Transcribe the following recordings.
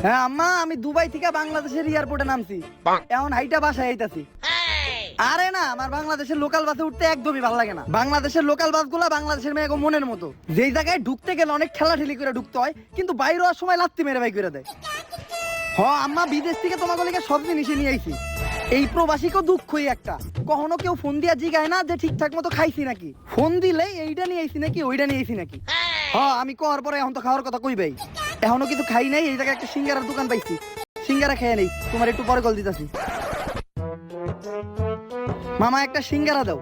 হ্যাঁ আম্মা, আমি দুবাই থেকে বাংলাদেশের এয়ারপোর্টে নামছি, এখন হাইটা বাসায় আইতাছি। আরে না, আমার বাংলাদেশের লোকাল বাসে উঠতে একদমই ভালো লাগে না। বাংলাদেশের লোকাল বাসগুলা বাংলাদেশের মেয়ে মনের মতো, যেই জায়গায় ঢুকতে গেলে অনেক ঠেলাঠেলি করে ঢুকতে হয়, কিন্তু বাইরে হওয়ার সময় লাত্তি মেরে বাই করে দেয়। হ আম্মা, বিদেশ থেকে তোমাকে লিগে সব জিনিসই নিয়ে আইছি। এই প্রবাসীকেও দুঃখই একটা, কখনো কেউ ফোন দিয়া জিগায় না যে ঠিকঠাক মতো খাইছি নাকি। ফোন দিলে এইটা নিয়ে আইছি নাকি ওইটা নিয়ে আইছি নাকি। আমি করার পরে এখন তো খাওয়ার কথা কইবাই। এখনো কিছু খাই নাই, এই জায়গায় একটা সিঙ্গারার দোকান পাইছি, সিঙ্গারা খেয়ে নেই, তোমার একটু পরে কল দিতেছি। মামা একটা সিঙ্গারা দাও,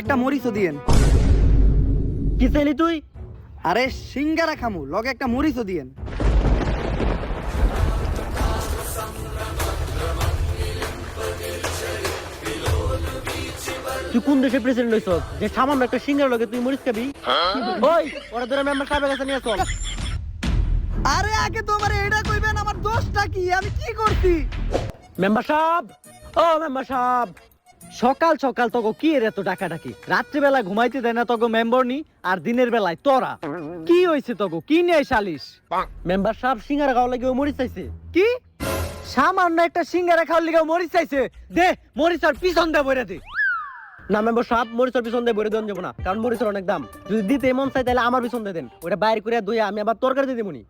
একটা মরিচও দিয়েন। কি চাইলি তুই? আরে সিঙ্গারা খামু, লগে একটা মরিচও দিয়েন। তুই কোন দেশের প্রেসিডেন্ট হইছ যে সামান্য একটা সিঙ্গার লগে তুই মরিচ খাবি? ওই ওরা ধরে মেম্বার সাহেবের কাছে নিয়ে চল। আরে আগে তোমার এটা কইবেন, আমার দোষটা কি, আমি কি করছি? মেম্বার সাহেব, ও মেম্বার সাহেব, সকাল সকাল তোকে কি এর এত ডাকাডাকি? রাত্রিবেলা ঘুমাইতে দেয় না তোকে মেম্বার নি, আর দিনের বেলায় তোরা। কি হয়েছে তোকে, কি নিয়ে সালিশ? মেম্বার সাহেব সিঙ্গারা খাওয়ার লাগে মরিচ চাইছে। কি সামান্য একটা সিঙ্গারা খাওয়ার লিগে মরিচ চাইছে? দে মরিচার পিছন দে বইরা দে। না মেম্বার সাহেব, মরিচের পিছন দিয়ে বইরে দেন যাবো না, কারণ মরিচের অনেক দাম। যদি দিতে মন চাই তাহলে আমার পিছন দিয়ে দেন, ওটা বাইরে করে ধুয়ে আমি আবার তরকারি দিয়ে দিবনি।